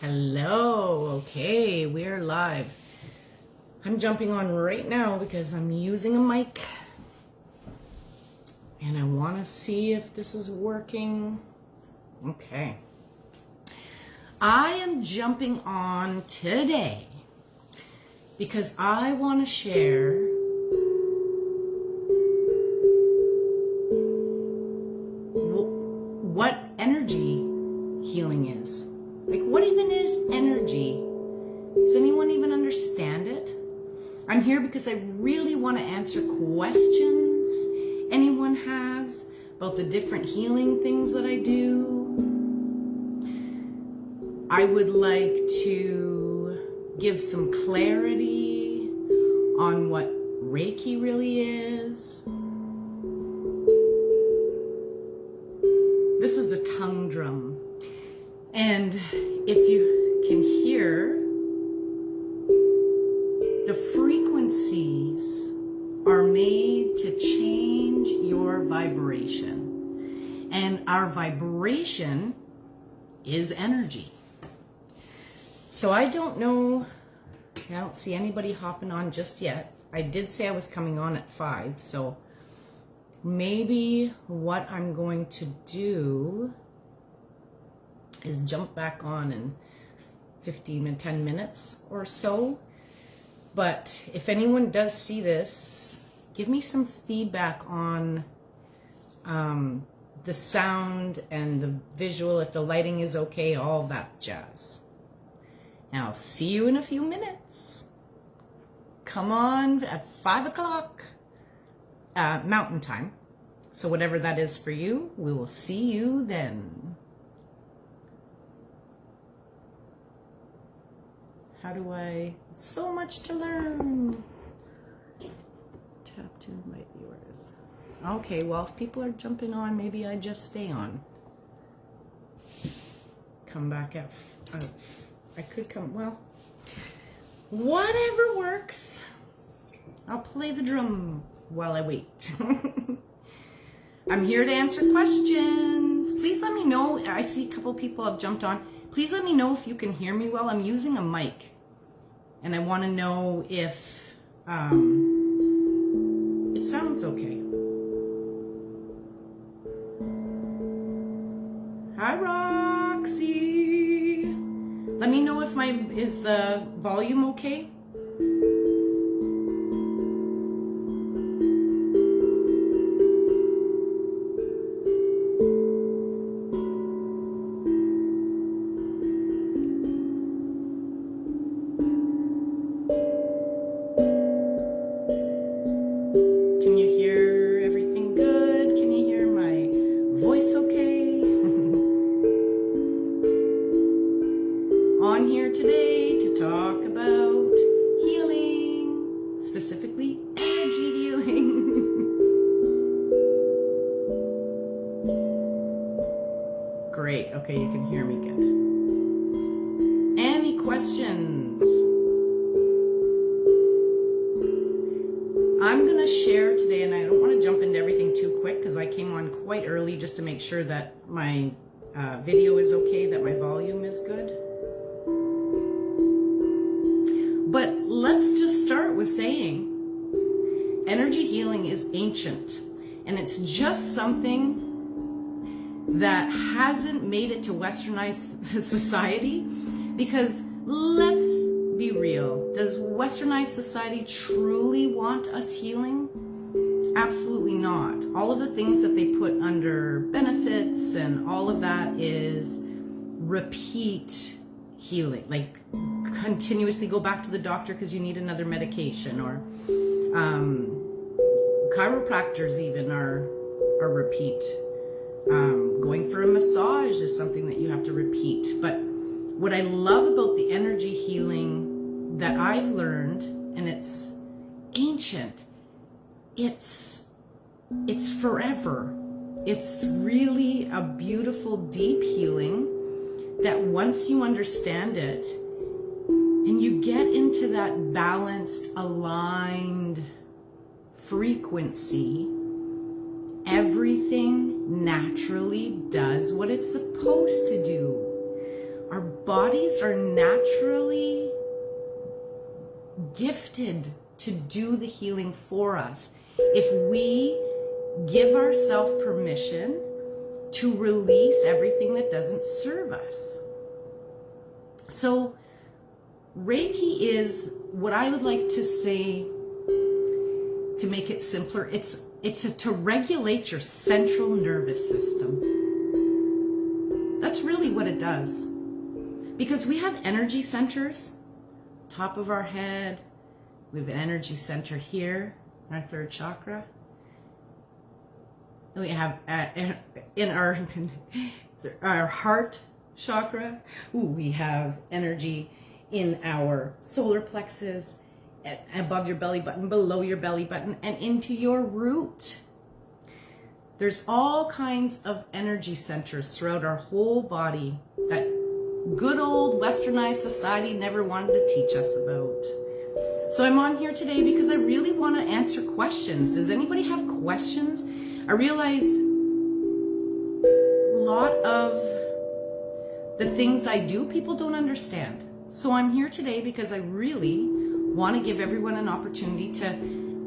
Hello. Okay, we're live. I'm jumping on right now because I'm using a mic and I want to see if this is working. Okay. I am jumping on today because I want to share what energy healing is. Like, what even is energy? Does anyone even understand it? I'm here because I really want to answer questions anyone has about the different healing things that I do. I would like to give some clarity on what Reiki really is. This is a tongue drum. And if you can hear, the frequencies are made to change your vibration. And our vibration is energy. So I don't know, I don't see anybody hopping on just yet. I did say I was coming on at 5, so maybe what I'm going to do is jump back on in 15 and 10 minutes or so. But if anyone does see this, give me some feedback on the sound and the visual, if the lighting is okay, all that jazz. And I'll see you in a few minutes. Come on at 5 o'clock Mountain Time. So whatever that is for you, we will see you then. How do I? So much to learn. Tap to invite viewers. Okay, well, if people are jumping on, maybe I just stay on. Come back at, I could come, well, whatever works. I'll play the drum while I wait. I'm here to answer questions. Please let me know. I see a couple people have jumped on. Please let me know if you can hear me well. I'm using a mic. And I want to know if it sounds okay. Hi, Roxy. Let me know if is the volume okay? On here today to talk about healing, specifically energy healing. Great, okay, you can hear me good. Any questions? I'm gonna share today, and I don't want to jump into everything too quick because I came on quite early just to make sure that my video is okay, that my volume is good. But let's just start with saying energy healing is ancient, and it's just something that hasn't made it to westernized society, because let's be real, does westernized society truly want us healing? Absolutely not. All of the things that they put under benefits and all of that is repeat healing, like continuously go back to the doctor because you need another medication, or chiropractors even are repeat. Going for a massage is something that you have to repeat. But what I love about the energy healing that I've learned, and it's ancient, it's forever. It's really a beautiful, deep healing that once you understand it and you get into that balanced, aligned frequency, everything naturally does what it's supposed to do. Our bodies are naturally gifted to do the healing for us if we give ourselves permission to release everything that doesn't serve us. So Reiki is what I would like to say, to make it simpler, it's to regulate your central nervous system. That's really what it does. Because we have energy centers, top of our head, we have an energy center here, in our third chakra. We have in our heart chakra, we have energy in our solar plexus, above your belly button, below your belly button, and into your root. There's all kinds of energy centers throughout our whole body that good old westernized society never wanted to teach us about. So I'm on here today because I really want to answer questions. Does anybody have questions? I realize a lot of the things I do, people don't understand. So I'm here today because I really want to give everyone an opportunity to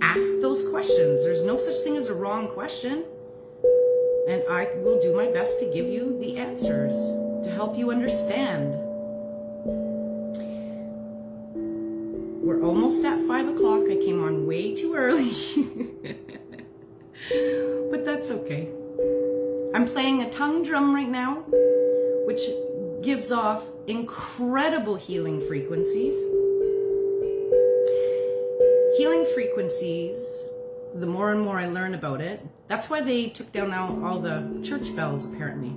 ask those questions. There's no such thing as a wrong question. And I will do my best to give you the answers to help you understand. We're almost at 5 o'clock. I came on way too early. But that's okay. I'm playing a tongue drum right now, which gives off incredible healing frequencies. Healing frequencies, the more and more I learn about it, that's why they took down all the church bells apparently,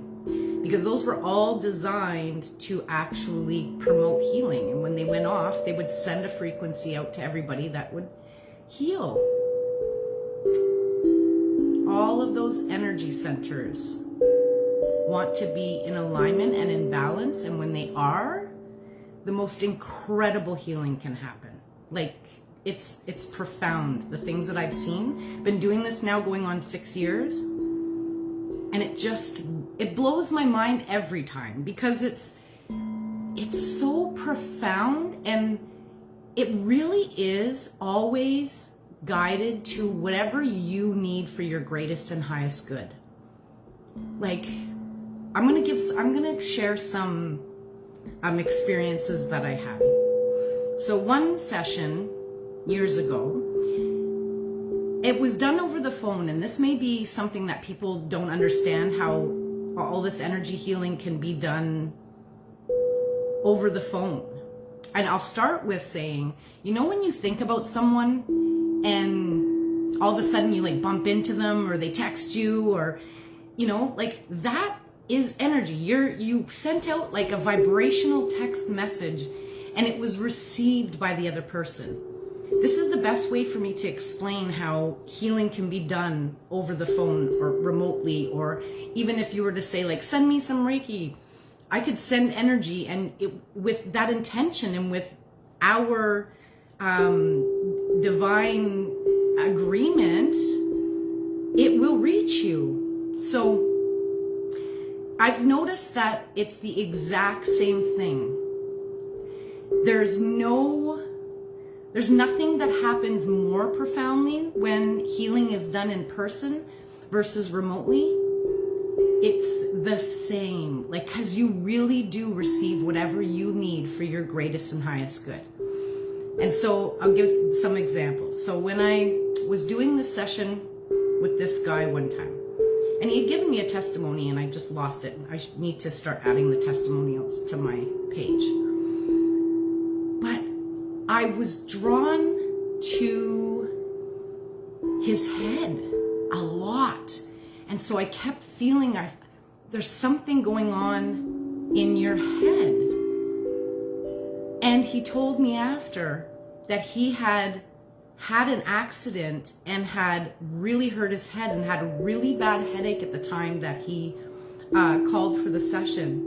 because those were all designed to actually promote healing. And when they went off, they would send a frequency out to everybody that would heal. All of those energy centers want to be in alignment and in balance, and when they are, the most incredible healing can happen. Like, it's profound, the things that I've seen. Been doing this now going on 6 years, and it blows my mind every time, because it's so profound, and it really is always guided to whatever you need for your greatest and highest good. Like, I'm gonna share some experiences that I had. So one session years ago, it was done over the phone, and this may be something that people don't understand, how all this energy healing can be done over the phone. And I'll start with saying, you know, when you think about someone and all of a sudden you like bump into them, or they text you, or, you know, like, that is energy. You sent out like a vibrational text message, and it was received by the other person. This is the best way for me to explain how healing can be done over the phone or remotely, or even if you were to say, like, send me some Reiki, I could send energy, and with that intention and with our divine agreement, it will reach you. So I've noticed that it's the exact same thing. There's nothing that happens more profoundly when healing is done in person versus remotely. It's the same, like, because you really do receive whatever you need for your greatest and highest good. And so I'll give some examples. So when I was doing this session with this guy one time, and he had given me a testimony, and I just lost it. I need to start adding the testimonials to my page. But I was drawn to his head a lot. And so I kept feeling there's something going on in your head. And he told me after that he had an accident and had really hurt his head and had a really bad headache at the time that he called for the session.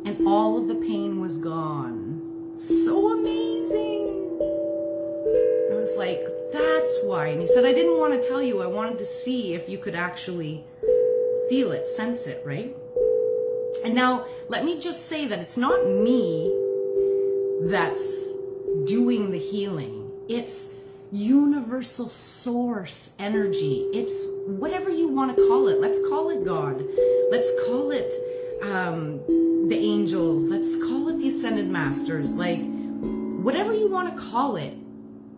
And all of the pain was gone. So amazing. I was like, that's why. And he said, I didn't want to tell you. I wanted to see if you could actually feel it, sense it, right? And now let me just say that it's not me that's doing the healing. It's universal source energy. It's whatever you want to call it. Let's call it God. Let's call it the angels. Let's call it the ascended masters. Like, whatever you want to call it,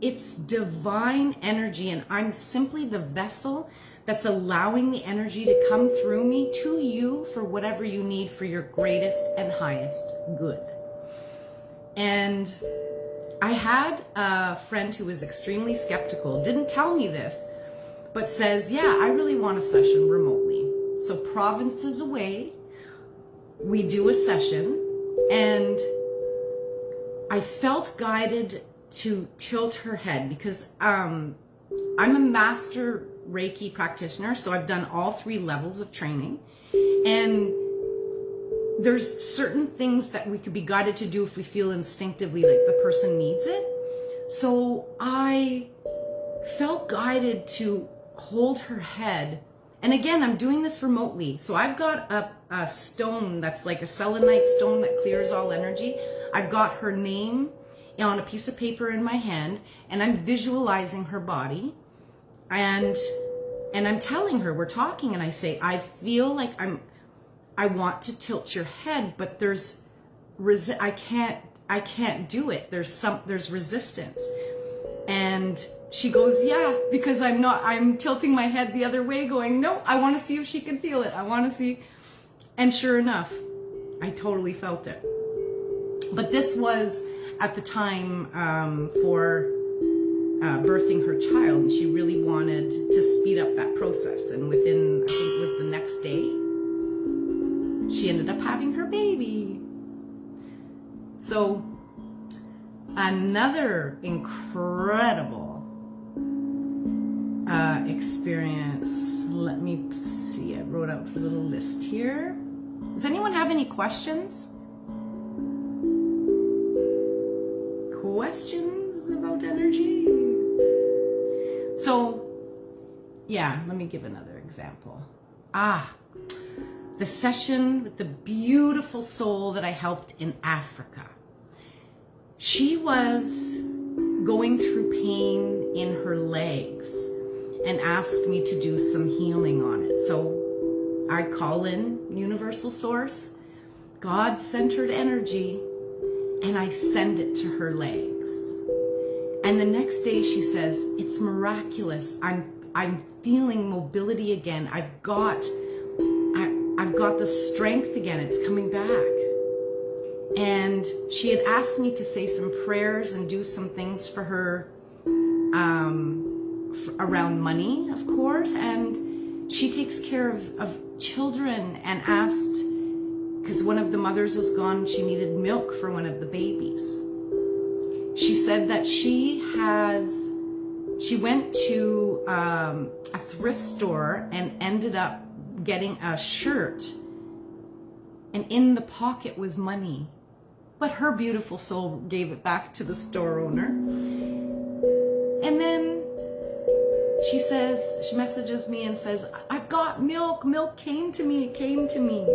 it's divine energy, and I'm simply the vessel that's allowing the energy to come through me to you for whatever you need for your greatest and highest good. And I had a friend who was extremely skeptical, didn't tell me this, but says, yeah, I really want a session remotely. So provinces away, we do a session, and I felt guided to tilt her head because I'm a master Reiki practitioner, so I've done all 3 levels of training, and there's certain things that we could be guided to do if we feel instinctively like the person needs it. So I felt guided to hold her head. And again, I'm doing this remotely. So I've got a stone that's like a selenite stone that clears all energy. I've got her name on a piece of paper in my hand, and I'm visualizing her body. And I'm telling her, we're talking, and I say, I feel like I want to tilt your head, but there's I can't do it. There's resistance. And she goes, yeah, because I'm tilting my head the other way going, no, I want to see if she can feel it. I want to see. And sure enough, I totally felt it. But this was at the time for birthing her child, and she really wanted to speed up that process. And within, I think it was the next day, she ended up having her baby. So another incredible experience. Let me see, I wrote out a little list here. Does anyone have any questions? Questions about energy? So, yeah, let me give another example. The session with the beautiful soul that I helped in Africa. She was going through pain in her legs and asked me to do some healing on it. So I call in Universal Source, God-centered energy, and I send it to her legs. And the next day she says, it's miraculous. I'm feeling mobility again. I've got the strength again. It's coming back. And she had asked me to say some prayers and do some things for her around money, of course. And she takes care of children, and asked, because one of the mothers was gone, she needed milk for one of the babies. She said that she went to a thrift store and ended up getting a shirt, and in the pocket was money, but her beautiful soul gave it back to the store owner. And then she messages me and says, I've got milk came to me, it came to me.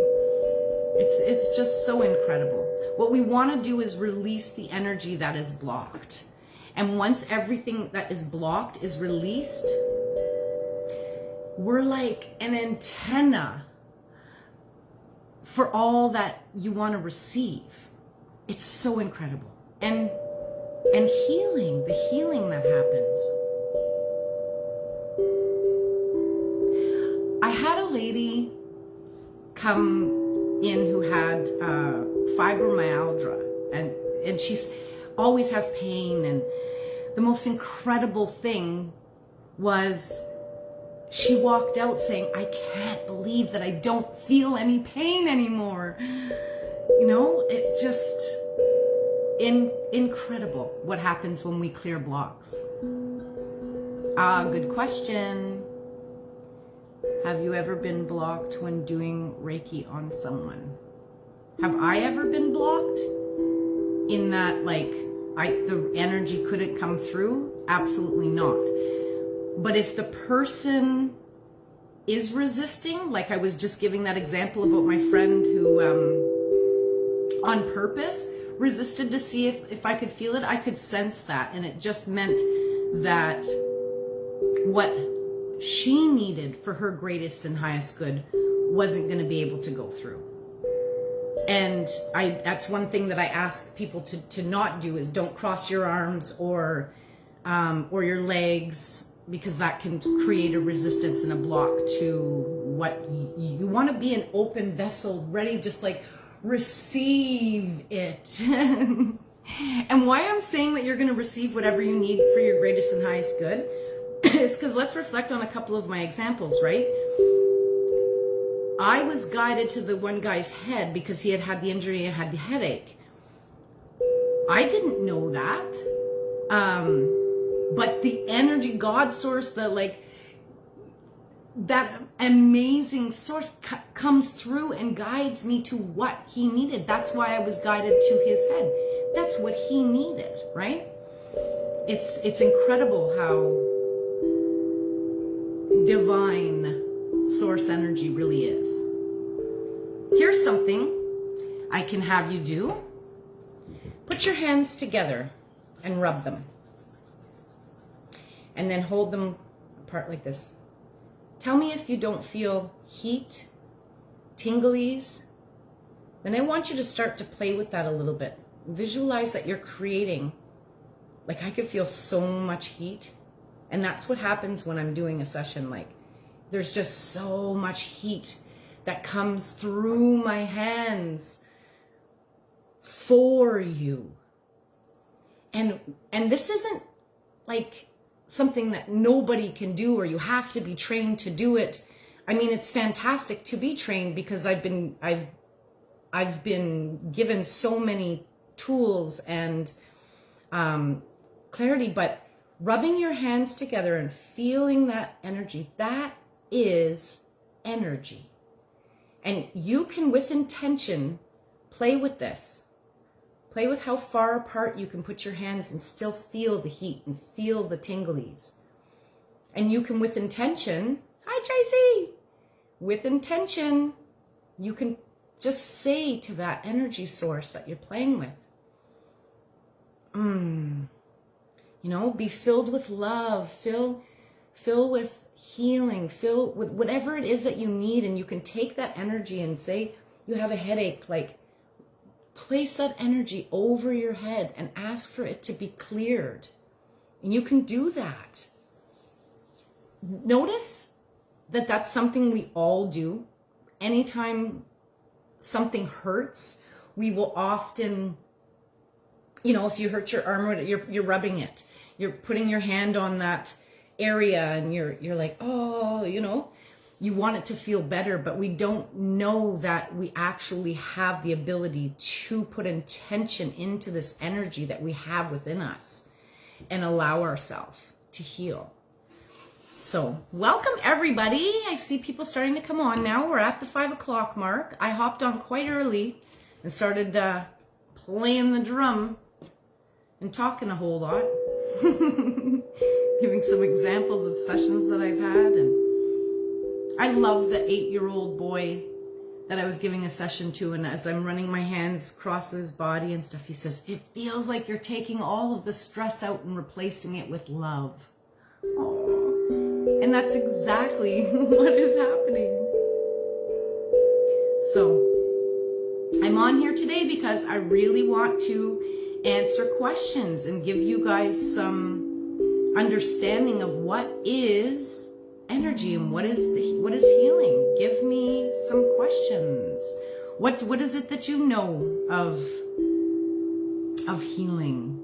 It's just so incredible. What we want to do is release the energy that is blocked. And once everything that is blocked is released, we're like an antenna for all that you want to receive. It's so incredible. And healing, the healing that happens. I had a lady come in who had fibromyalgia, and she's always has pain, and the most incredible thing was she walked out saying, I can't believe that I don't feel any pain anymore. You know, it just incredible what happens when we clear blocks. Good question. Have you ever been blocked when doing Reiki on someone? Have I ever been blocked? In that, like, the energy couldn't come through? Absolutely not. But if the person is resisting, like I was just giving that example about my friend who on purpose resisted to see if I could feel it, I could sense that. And it just meant that what she needed for her greatest and highest good wasn't going to be able to go through. And that's one thing that I ask people to not do, is don't cross your arms or your legs, because that can create a resistance and a block to what you want to be. An open vessel, ready, just like receive it. And why I'm saying that you're going to receive whatever you need for your greatest and highest good is because let's reflect on a couple of my examples, right? I was guided to the one guy's head because he had the injury and had the headache. I didn't know that. But the energy, God source, that amazing source comes through and guides me to what he needed. That's why I was guided to his head. That's what he needed, right? It's incredible how divine source energy really is. Here's something I can have you do. Put your hands together and rub them. And then hold them apart like this. Tell me if you don't feel heat, tinglies. Then I want you to start to play with that a little bit. Visualize that you're creating. Like, I could feel so much heat. And that's what happens when I'm doing a session. Like, there's just so much heat that comes through my hands for you. And this isn't like something that nobody can do or you have to be trained to do it. I mean, it's fantastic to be trained because I've been given so many tools and clarity, but rubbing your hands together and feeling that energy, that is energy. And you can, with intention, play with this. Play with how far apart you can put your hands and still feel the heat and feel the tinglies. And you can, with intention, hi Tracy, with intention, you can just say to that energy source that you're playing with, be filled with love, fill with healing, fill with whatever it is that you need. And you can take that energy and say you have a headache, like place that energy over your head and ask for it to be cleared. And you can do that. Notice that that's something we all do. Anytime something hurts, we will often, if you hurt your arm, you're rubbing it. You're putting your hand on that area and you're like, oh, you want it to feel better, but we don't know that we actually have the ability to put intention into this energy that we have within us and allow ourselves to heal. So welcome everybody. I see people starting to come on now. We're at the 5 o'clock mark. I hopped on quite early and started playing the drum and talking a whole lot. Giving some examples of sessions that I've had. And I love the 8-year-old boy that I was giving a session to, and as I'm running my hands across his body and stuff, he says, it feels like you're taking all of the stress out and replacing it with love. Aww. And that's exactly what is happening. So I'm on here today because I really want to answer questions and give you guys some understanding of what is energy and what is healing. Give me some questions. What is it that you know of healing?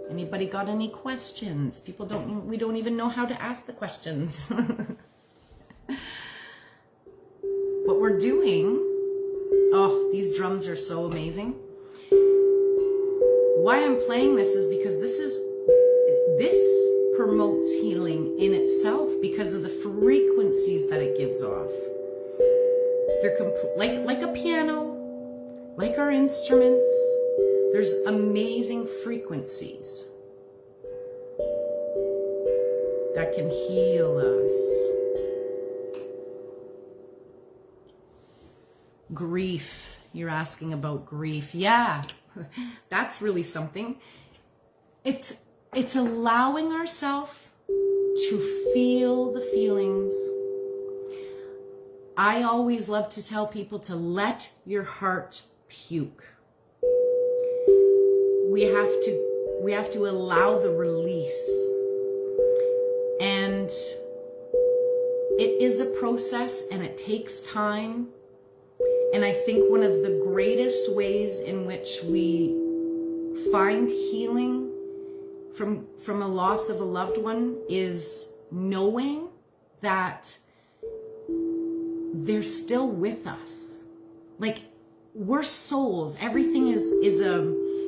Anybody got any questions? We don't even know how to ask the questions. What we're doing, these drums are so amazing. Why I'm playing this is because this promotes healing in itself because of the frequencies that it gives off. They're like a piano, like our instruments. There's amazing frequencies. that can heal us. Grief. You're asking about grief. Yeah, that's really something. It's allowing ourselves to feel the feelings. I always love to tell people to let your heart puke. We have to allow the release. And it is a process and it takes time. And I think one of the greatest ways in which we find healing from a loss of a loved one is knowing that they're still with us. Like, we're souls. Everything is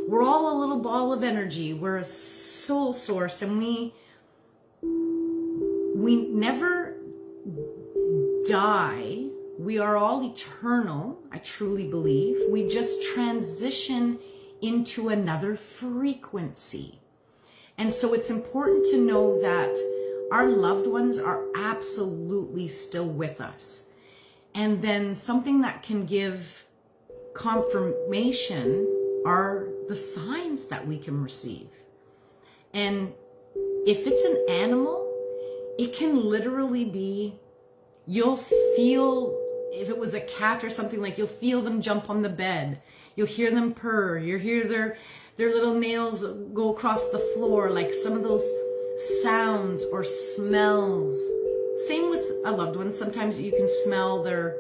we're all a little ball of energy. We're a soul source, and we never die. We are all eternal, I truly believe. We just transition into another frequency. And so it's important to know that our loved ones are absolutely still with us. And then something that can give confirmation are the signs that we can receive. And if it's an animal, it can literally be, you'll feel, if it was a cat or something, like you'll feel them jump on the bed. You'll hear them purr. You'll hear their little nails go across the floor, like some of those sounds or smells. Same with a loved one. Sometimes you can smell their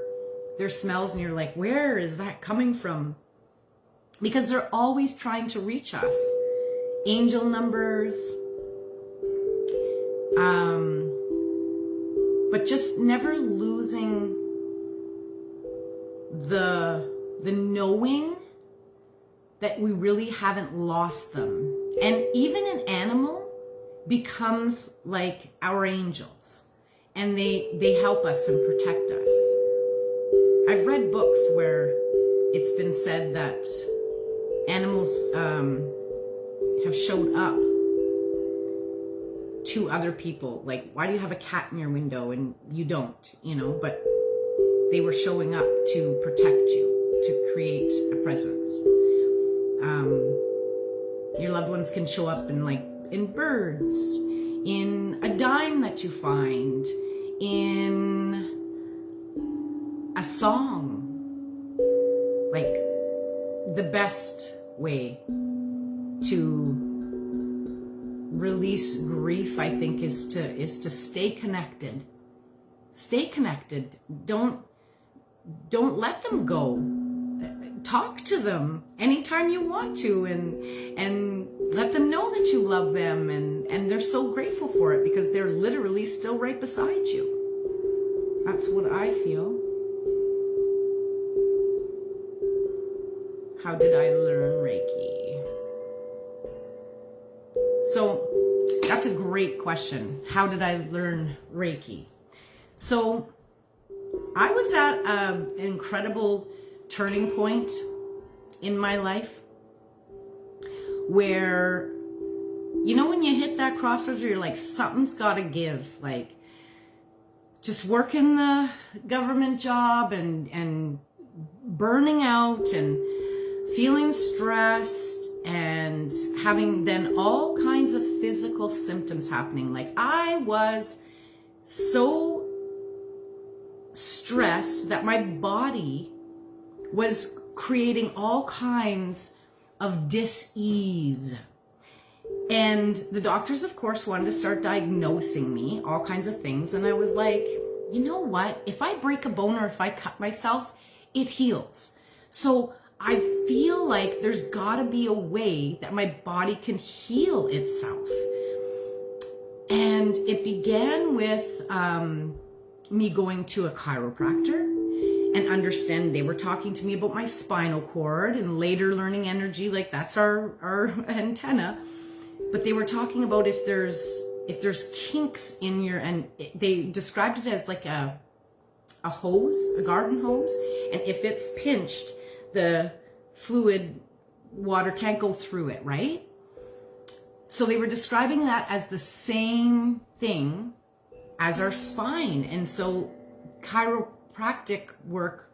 smells and you're like, where is that coming from? Because they're always trying to reach us. Angel numbers. But just never losing the knowing that we really haven't lost them. And even an animal becomes like our angels, and they help us and protect us. I've read books where it's been said that animals have showed up to other people. Like, why do you have a cat in your window and you don't, but they were showing up to protect you, to create a presence. Your loved ones can show up in birds, in a dime that you find, in a song. Like, the best way to release grief, I think, is to stay connected. Stay connected. Don't let them go. Talk to them anytime you want to, and let them know that you love them, and they're so grateful for it because they're literally still right beside you. That's what I feel. How did I learn Reiki? So that's a great question. How did I learn Reiki? So I was at an incredible turning point in my life where, when you hit that crossroads where you're like, something's got to give, like just working the government job and burning out and feeling stressed and having then all kinds of physical symptoms happening. Like, I was so stressed that my body was creating all kinds of dis-ease. And the doctors, of course, wanted to start diagnosing me, all kinds of things. And I was like, you know what? If I break a bone or if I cut myself, it heals. So I feel like there's gotta be a way that my body can heal itself. And it began with me going to a chiropractor and understand they were talking to me about my spinal cord, and later learning energy, like that's our antenna. But they were talking about if there's kinks in your, and they described it as like a hose, a garden hose, and if it's pinched, the fluid water can't go through it, right? So they were describing that as the same thing as our spine. And so chiropractic work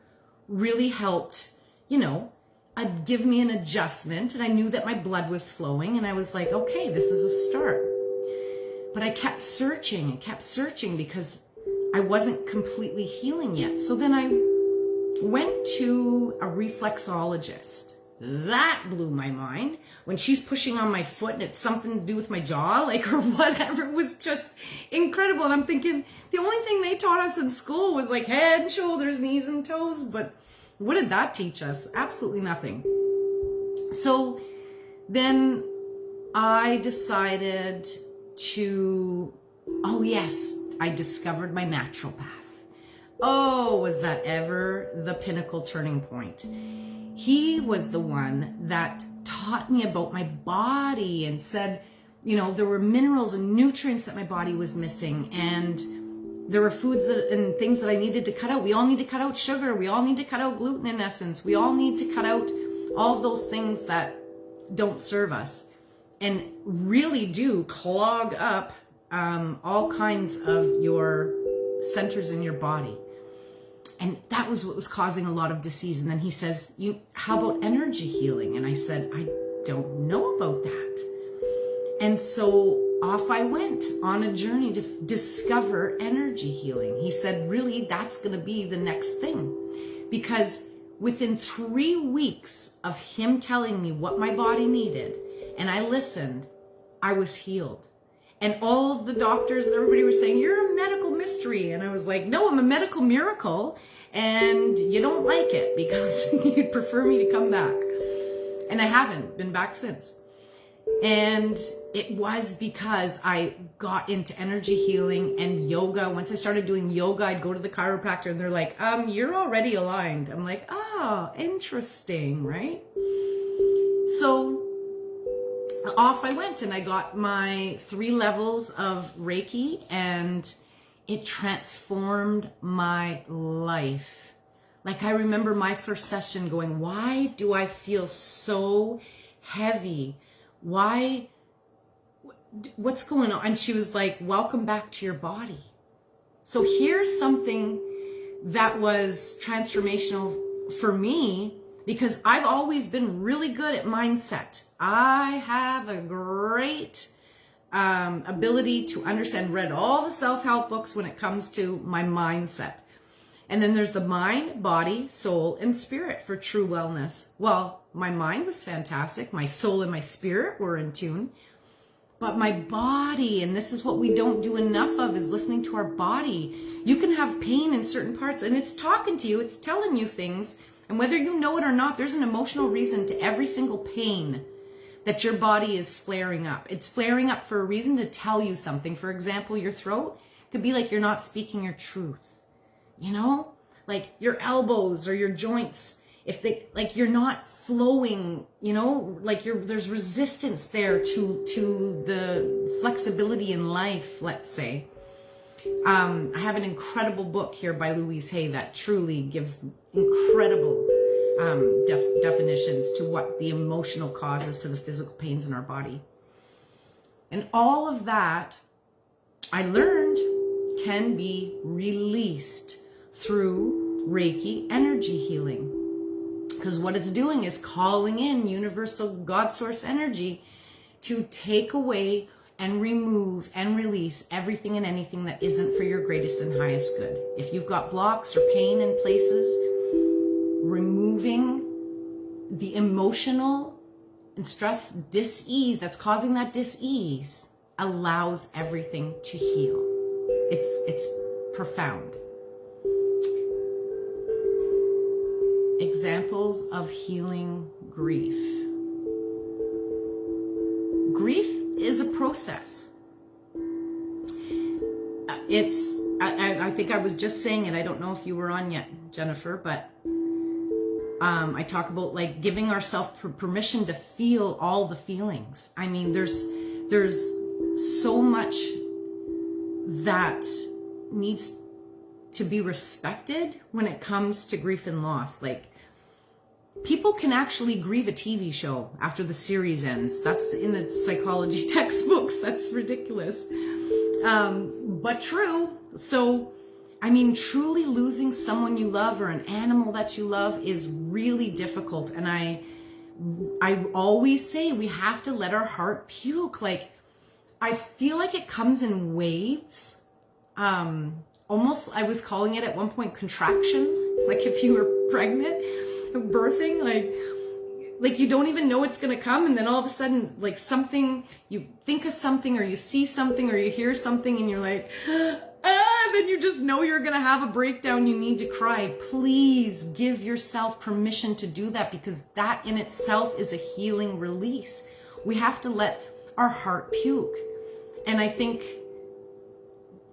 really helped, give me an adjustment, and I knew that my blood was flowing, and I was like, okay, this is a start. But I kept searching because I wasn't completely healing yet. So then I went to a reflexologist. That blew my mind. When she's pushing on my foot and it's something to do with my jaw, or whatever, it was just incredible. And I'm thinking, the only thing they taught us in school was head and shoulders, knees and toes. But what did that teach us? Absolutely nothing. So then I decided to, I discovered my naturopath. Oh, was that ever the pinnacle turning point? He was the one that taught me about my body and said, there were minerals and nutrients that my body was missing, and there were foods and things that I needed to cut out. We all need to cut out sugar. We all need to cut out gluten, in essence. We all need to cut out all of those things that don't serve us and really do clog up all kinds of your centers in your body. And that was what was causing a lot of disease. And then he says, how about energy healing? And I said, I don't know about that. And so off I went on a journey to discover energy healing. He said, really, that's going to be the next thing. Because within 3 weeks of him telling me what my body needed, and I listened, I was healed. And all of the doctors and everybody were saying, you're a medical mystery. And I was like, no, I'm a medical miracle. And you don't like it because you'd prefer me to come back. And I haven't been back since. And it was because I got into energy healing and yoga. Once I started doing yoga, I'd go to the chiropractor and they're like, you're already aligned. I'm like, oh, interesting, right? So off I went and I got my 3 levels of Reiki, and it transformed my life. I remember my first session going, why do I feel so heavy? What's going on? And she was like, welcome back to your body. So here's something that was transformational for me, because I've always been really good at mindset. I have a great ability to understand, read all the self-help books when it comes to my mindset. And then there's the mind, body, soul, and spirit for true wellness. Well, my mind was fantastic. My soul and my spirit were in tune. But my body, and this is what we don't do enough of, is listening to our body. You can have pain in certain parts, and it's talking to you. It's telling you things. And whether you know it or not, there's an emotional reason to every single pain that your body is flaring up. It's flaring up for a reason to tell you something. For example, your throat could be like you're not speaking your truth. Your elbows or your joints, if they, you're not flowing, there's resistance there to the flexibility in life, let's say. I have an incredible book here by Louise Hay that truly gives incredible definitions to what the emotional causes to the physical pains in our body. And all of that, I learned, can be released through Reiki energy healing. Because what it's doing is calling in universal God source energy to take away and remove and release everything and anything that isn't for your greatest and highest good. If you've got blocks or pain in places, removing the emotional and stress dis-ease that's causing that dis-ease allows everything to heal. It's profound. Examples of healing grief. Grief is a process. I think I was just saying it. I don't know if you were on yet, Jennifer, but I talk about giving ourselves permission to feel all the feelings. I mean, there's so much that needs to be respected when it comes to grief and loss. people can actually grieve a TV show after the series ends. That's in the psychology textbooks. That's ridiculous. But true. So, I mean, truly losing someone you love or an animal that you love is really difficult. And I always say we have to let our heart puke. Like, I feel like it comes in waves. Almost, I was calling it at one point contractions. Like if you were pregnant, birthing, like you don't even know it's gonna come, and then all of a sudden, like something, you think of something, or you see something, or you hear something, and you're like, then you just know you're gonna have a breakdown, you need to cry. Please give yourself permission to do that, because that in itself is a healing release. We have to let our heart puke. And I think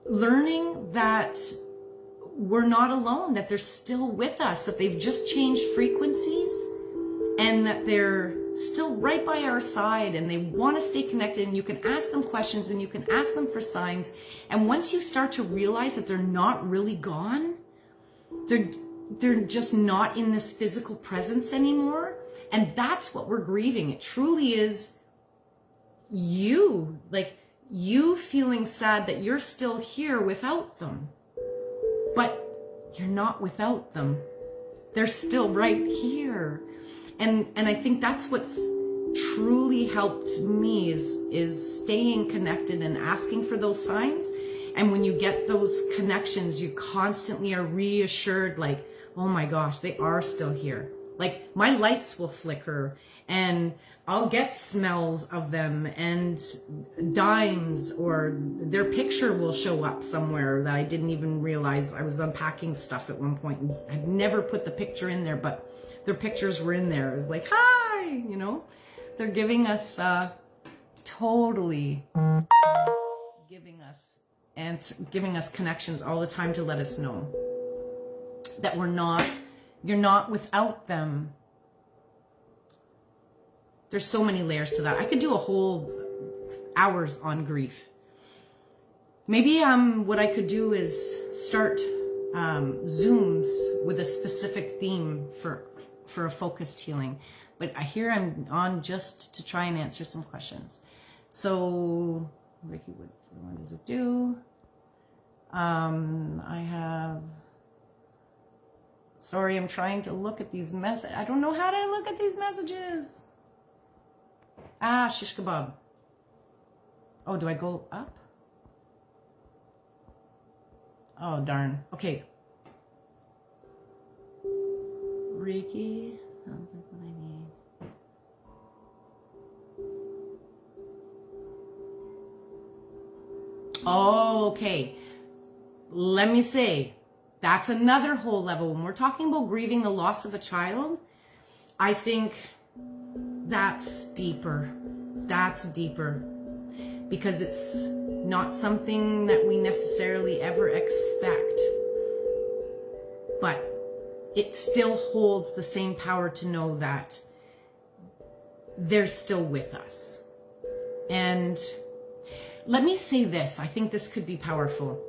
learning that we're not alone, that they're still with us, that they've just changed frequencies, and that they're still right by our side, and they want to stay connected, and you can ask them questions, and you can ask them for signs. And once you start to realize that they're not really gone, they're just not in this physical presence anymore, and that's what we're grieving. It truly is you, like you feeling sad that you're still here without them. But you're not without them. They're still right here. And I think that's what's truly helped me is staying connected and asking for those signs. And when you get those connections, you constantly are reassured, like, oh my gosh, they are still here. Like my lights will flicker, and I'll get smells of them, and dimes, or their picture will show up somewhere that I didn't even realize. I was unpacking stuff at one point, and I'd never put the picture in there, but their pictures were in there. It was like, hi, you know, they're giving us, totally giving us connections all the time to let us know that you're not without them. There's so many layers to that. I could do a whole hours on grief. Maybe what I could do is start Zooms with a specific theme for a focused healing. But here I'm on just to try and answer some questions. So, Ricky, what does it do? I have... Sorry, I'm trying to look at these messages. I don't know how to look at these messages. Shish kebab. Oh, do I go up? Oh, darn. Okay. Reiki. Sounds like what I need. Oh, okay. Let me say, that's another whole level. When we're talking about grieving the loss of a child, I think that's deeper. That's deeper. Because it's not something that we necessarily ever expect. But it still holds the same power to know that they're still with us. And let me say this, I think this could be powerful.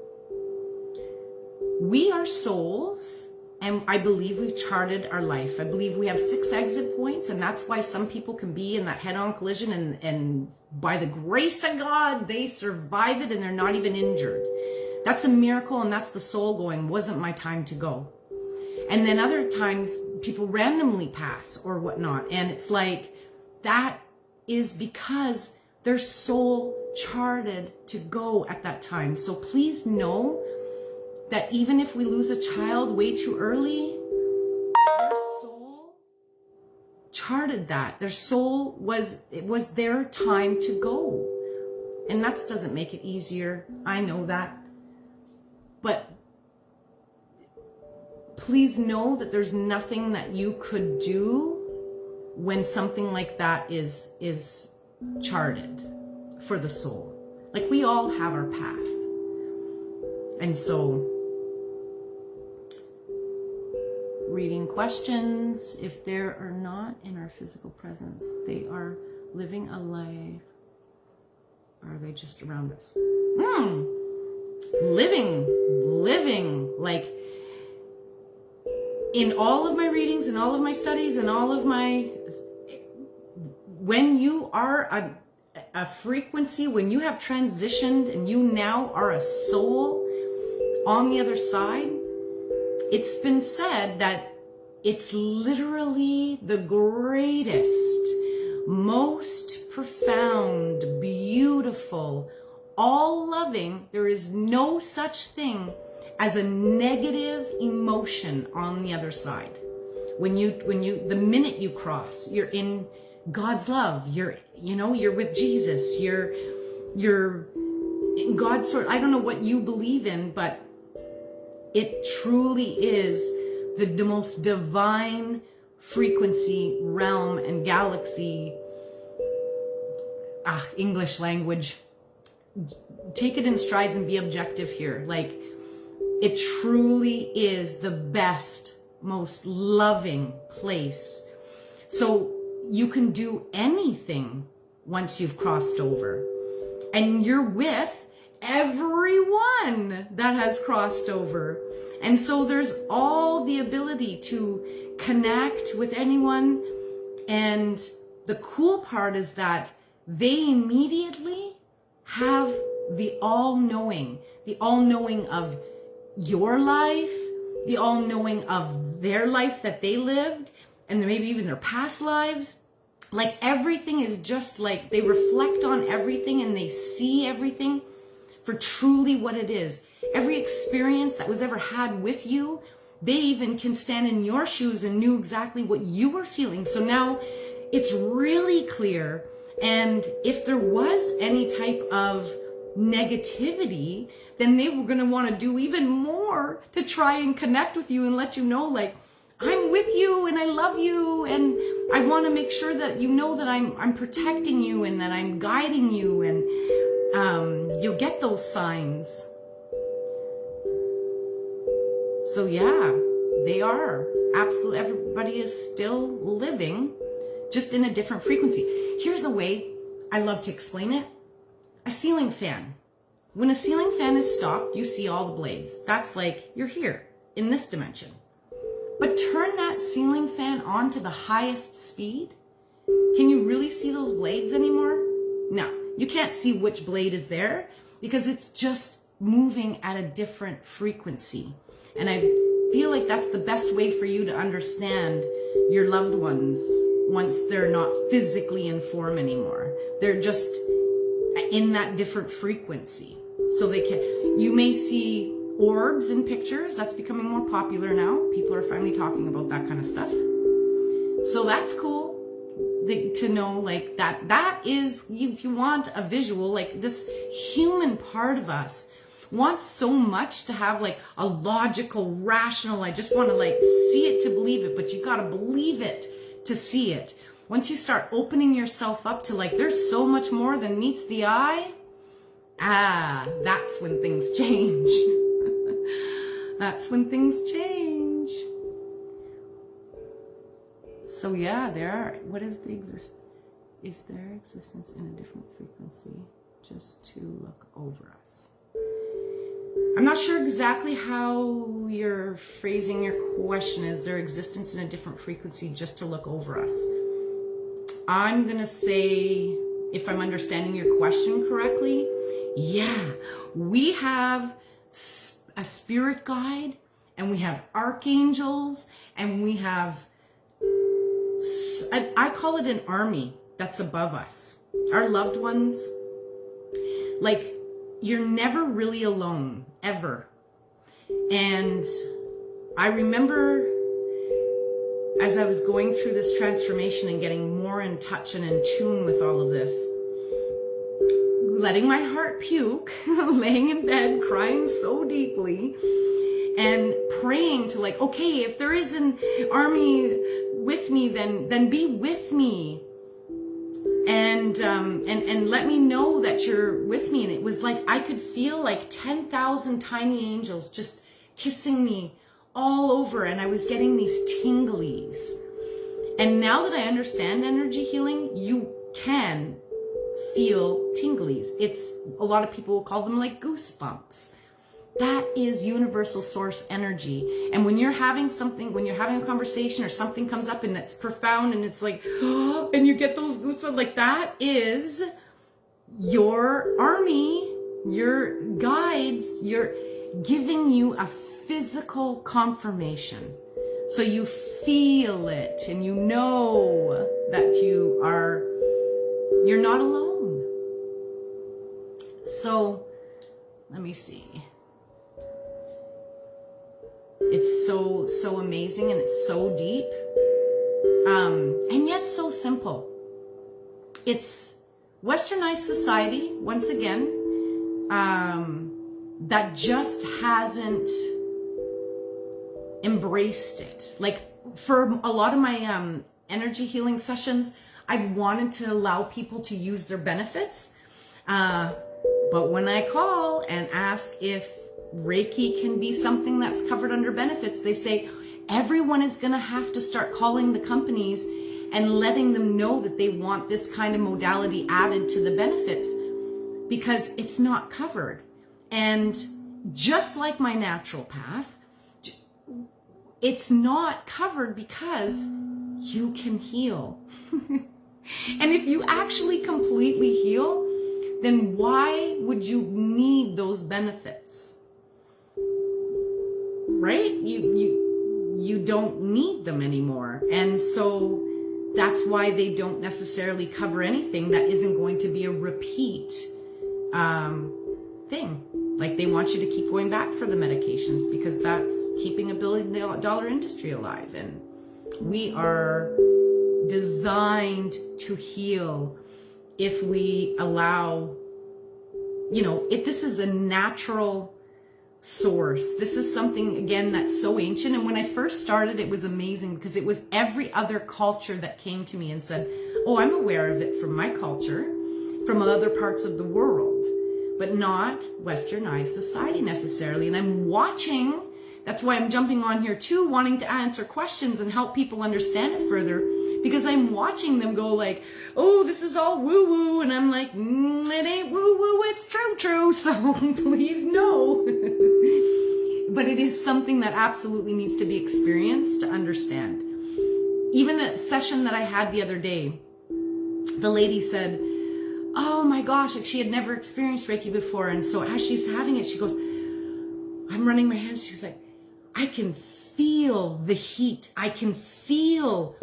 We are souls, and I believe we've charted our life. I believe we have 6 exit points, and that's why some people can be in that head-on collision, and by the grace of God, they survive it and they're not even injured. That's a miracle, and that's the soul going, wasn't my time to go. And then other times, people randomly pass or whatnot, and it's like, that is because their soul charted to go at that time. So please know that even if we lose a child way too early, their soul charted that. Their soul it was their time to go. And that doesn't make it easier. I know that. But please know that there's nothing that you could do when something like that is charted for the soul. Like, we all have our path. And so, reading questions, if they are not in our physical presence, they are living a life, or are they just around us? Living, like, in all of my readings and all of my studies and all of my, when you are a frequency, when you have transitioned and you now are a soul on the other side, it's been said that it's literally the greatest, most profound, beautiful, all-loving. There is no such thing as a negative emotion on the other side. The minute you cross, you're in God's love. You're with Jesus. You're in God's sort. I don't know what you believe in, but it truly is the most divine frequency, realm, and galaxy. English language. Take it in strides and be objective here. Like, it truly is the best, most loving place. So you can do anything once you've crossed over. And you're with everyone that has crossed over. And so there's all the ability to connect with anyone. And the cool part is that they immediately have the all-knowing of your life, the all-knowing of their life that they lived, and maybe even their past lives. Like, everything is just like, they reflect on everything and they see everything for truly what it is. Every experience that was ever had with you, they even can stand in your shoes and knew exactly what you were feeling. So now it's really clear. And if there was any type of negativity, then they were going to want to do even more to try and connect with you and let you know, like, I'm with you and I love you and I want to make sure that you know that I'm protecting you and that I'm guiding you, and you'll get those signs. So yeah, they are absolutely, everybody is still living, just in a different frequency. Here's a way I love to explain it. A ceiling fan. When a ceiling fan is stopped, you see all the blades. That's like, you're here in this dimension. But turn that ceiling fan on to the highest speed. Can you really see those blades anymore? No, you can't see which blade is there because it's just moving at a different frequency. And I feel like that's the best way for you to understand your loved ones once they're not physically in form anymore. They're just in that different frequency. So you may see orbs in pictures. That's becoming more popular now. People are finally talking about that kind of stuff. So that's cool to know, like, that is, if you want a visual, like, this human part of us wants so much to have like a logical, rational, I just want to like see it to believe it, but you got to believe it to see it. Once you start opening yourself up to like, there's so much more than meets the eye, that's when things change. That's when things change. So yeah, what is is there existence in a different frequency just to look over us? I'm not sure exactly how you're phrasing your question. Is there existence in a different frequency just to look over us? I'm going to say, if I'm understanding your question correctly, yeah, we have a spirit guide, and we have archangels, and we have, I call it an army that's above us. Our loved ones, like, you're never really alone, ever. And I remember as I was going through this transformation and getting more in touch and in tune with all of this, letting my heart puke, laying in bed, crying so deeply, and praying to like, okay, if there is an army with me, then be with me. And let me know that you're with me. And it was like, I could feel like 10,000 tiny angels just kissing me all over. And I was getting these tinglies. And now that I understand energy healing, you can feel tinglies. It's, a lot of people will call them like goosebumps. That is universal source energy. And when you're having something, when you're having a conversation or something comes up and it's profound and it's like, and you get those goosebumps, like that is your army, your guides, you're giving you a physical confirmation. So you feel it and you know that you're not alone. So let me see. It's so amazing and it's so deep, and yet so simple. It's westernized society, once again, that just hasn't embraced it. Like for a lot of my energy healing sessions, I've wanted to allow people to use their benefits, but when I call and ask if Reiki can be something that's covered under benefits, they say everyone is going to have to start calling the companies and letting them know that they want this kind of modality added to the benefits because it's not covered. And just like my natural path, it's not covered because you can heal. And if you actually completely heal, then why would you need those benefits? Right? You don't need them anymore. And so that's why they don't necessarily cover anything that isn't going to be a repeat thing. Like they want you to keep going back for the medications because that's keeping $1 billion industry alive. And we are designed to heal if we allow, this is a natural source. This is something, again, that's so ancient. And when I first started, it was amazing because it was every other culture that came to me and said, oh, I'm aware of it from my culture, from other parts of the world, but not westernized society necessarily. And I'm watching, that's why I'm jumping on here too, wanting to answer questions and help people understand it further, because I'm watching them go like, oh, this is all woo-woo. And I'm like, it ain't woo-woo, it's true. So please no. But it is something that absolutely needs to be experienced to understand. Even a session that I had the other day, the lady said, oh my gosh, like she had never experienced Reiki before. And so as she's having it, she goes, I'm running my hands. She's like, I can feel the heat. I can feel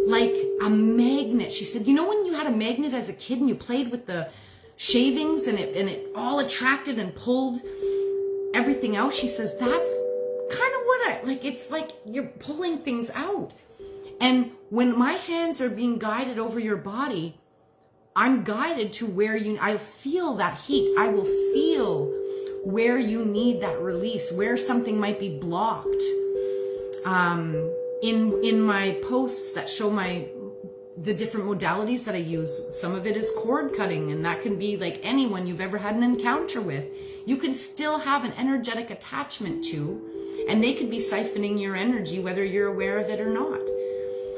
like a magnet. She said, when you had a magnet as a kid and you played with the shavings and it all attracted and pulled everything out? She says, that's kind of what it's like you're pulling things out. And when my hands are being guided over your body, I'm guided to where I feel that heat. I will feel where you need that release, where something might be blocked. In my posts that show the different modalities that I use, some of it is cord cutting, and that can be like anyone you've ever had an encounter with. You can still have an energetic attachment to, and they could be siphoning your energy whether you're aware of it or not.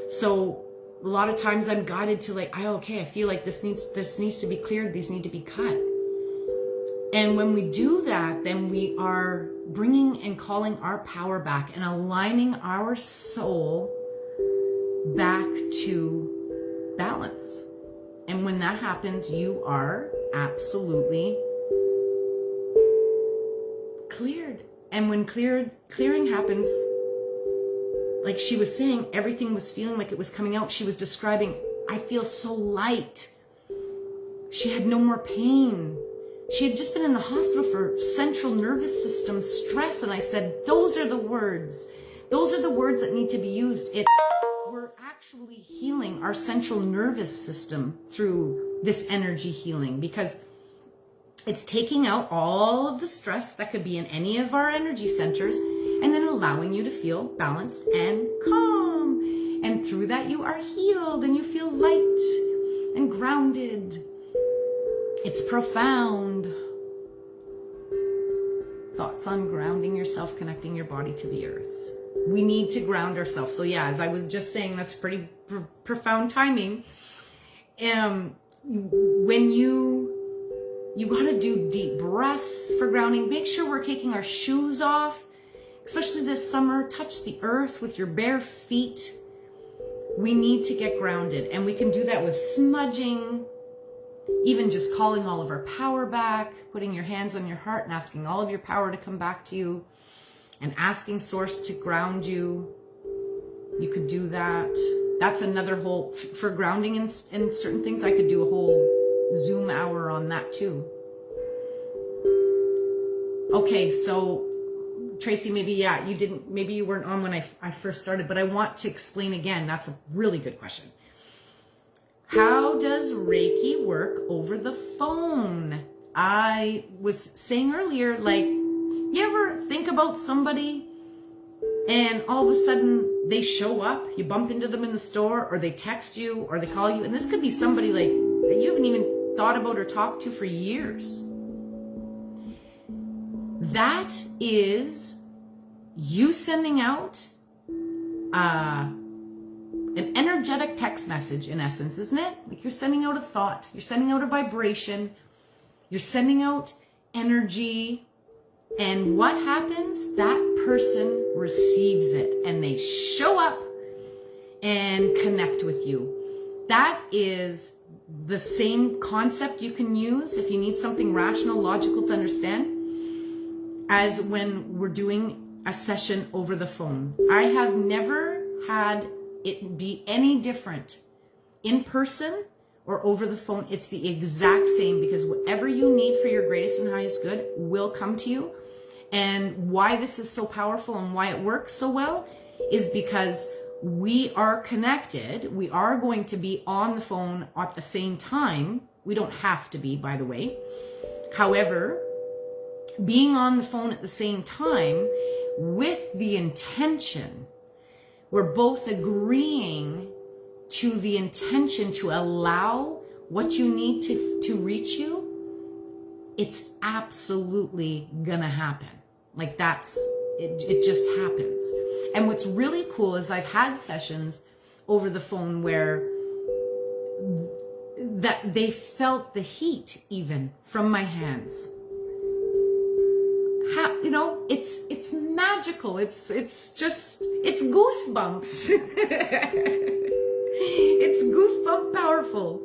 So a lot of times I'm guided to I feel like this needs to be cleared, these need to be cut. And when we do that, then we are bringing and calling our power back and aligning our soul back to balance. And when that happens, you are absolutely cleared. And when clearing happens, like she was saying, everything was feeling like it was coming out. She was describing, I feel so light. She had no more pain. She had just been in the hospital for central nervous system stress. And I said, those are the words. Those are the words that need to be used. We're actually healing our central nervous system through this energy healing, because it's taking out all of the stress that could be in any of our energy centers and then allowing you to feel balanced and calm. And through that, you are healed and you feel light and grounded. It's profound. Thoughts on grounding yourself, connecting your body to the earth. We need to ground ourselves. So yeah, as I was just saying, that's pretty profound timing. When you You got to do deep breaths for grounding. Make sure we're taking our shoes off, especially this summer. Touch the earth with your bare feet. We need to get grounded, and we can do that with smudging, even just calling all of our power back, putting your hands on your heart and asking all of your power to come back to you, and asking Source to ground you. You could do that. That's another whole, for grounding in certain things, I could do a whole Zoom hour on that too. Okay, so Tracy, maybe you weren't on when I first started, but I want to explain again. That's a really good question. How does Reiki work over the phone? I was saying earlier, like, you ever think about somebody and all of a sudden they show up, you bump into them in the store, or they text you, or they call you, and this could be somebody like that you haven't even thought about or talked to for years. That is you sending out an energetic text message, in essence, isn't it? Like, you're sending out a thought, you're sending out a vibration, you're sending out energy, and what happens? That person receives it, and they show up and connect with you. That is the same concept you can use if you need something rational, logical to understand, as when we're doing a session over the phone. I have never had it be any different in person or over the phone. It's the exact same, because whatever you need for your greatest and highest good will come to you. And why this is so powerful and why it works so well is because we are connected. We are going to be on the phone at the same time. We don't have to be, by the way. However, being on the phone at the same time with the intention, we're both agreeing to the intention to allow what you need to reach you. It's absolutely gonna happen. Like, it just happens. And what's really cool is I've had sessions over the phone where that they felt the heat even from my hands. You know, it's magical. It's goosebumps. It's goosebump powerful.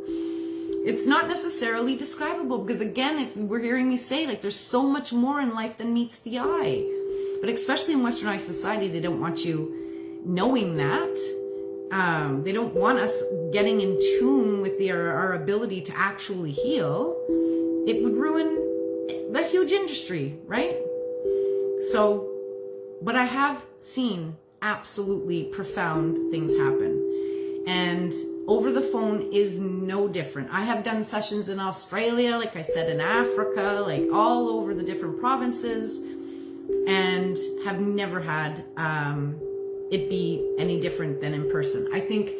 It's not necessarily describable, because again, if we're hearing me say, like, there's so much more in life than meets the eye. But especially in westernized society, they don't want you knowing that. They don't want us getting in tune with our ability to actually heal. It would ruin the huge industry, right? So, but I have seen absolutely profound things happen. And over the phone is no different. I have done sessions in Australia, like I said, in Africa, like all over the different provinces, and have never had it be any different than in person. I think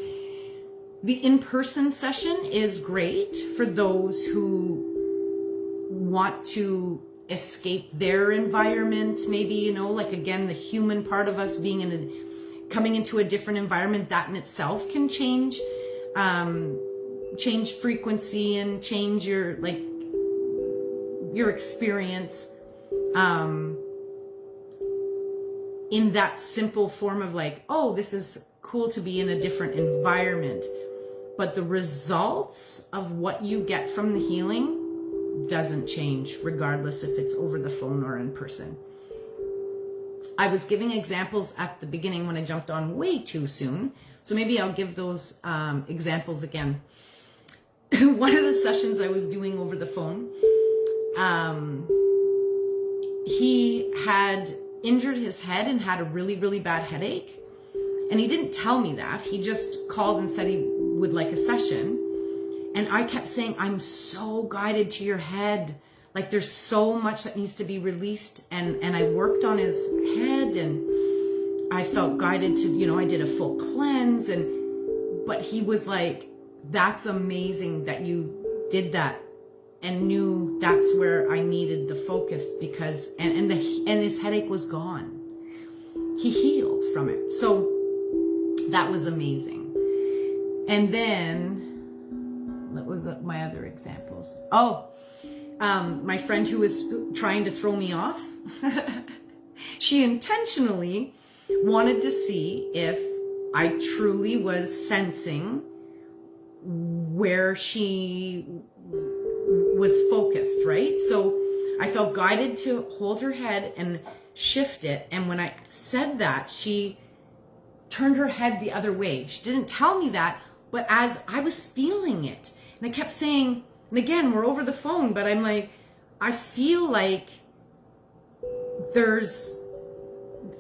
the in-person session is great for those who want to escape their environment, maybe, you know, like, again, the human part of us being coming into a different environment, that in itself can change frequency and change your experience in that simple form of like, oh, this is cool to be in a different environment. But the results of what you get from the healing doesn't change, regardless if it's over the phone or in person. I was giving examples at the beginning when I jumped on way too soon, so maybe I'll give those examples again. One of the sessions I was doing over the phone, he had injured his head and had a really, really bad headache. And he didn't tell me that. He just called and said he would like a session. And I kept saying, I'm so guided to your head. Like, there's so much that needs to be released. And I worked on his head, and I felt guided to, you know, I did a full cleanse. But he was like, that's amazing that you did that, and knew that's where I needed the focus, because, and his headache was gone. He healed from it. So that was amazing. And then, what was my other examples? Oh, my friend who was trying to throw me off, she intentionally wanted to see if I truly was sensing where she was focused, right? So I felt guided to hold her head and shift it. And when I said that, she turned her head the other way. She didn't tell me that, but as I was feeling it, and I kept saying, and again, we're over the phone, but I'm like, I feel like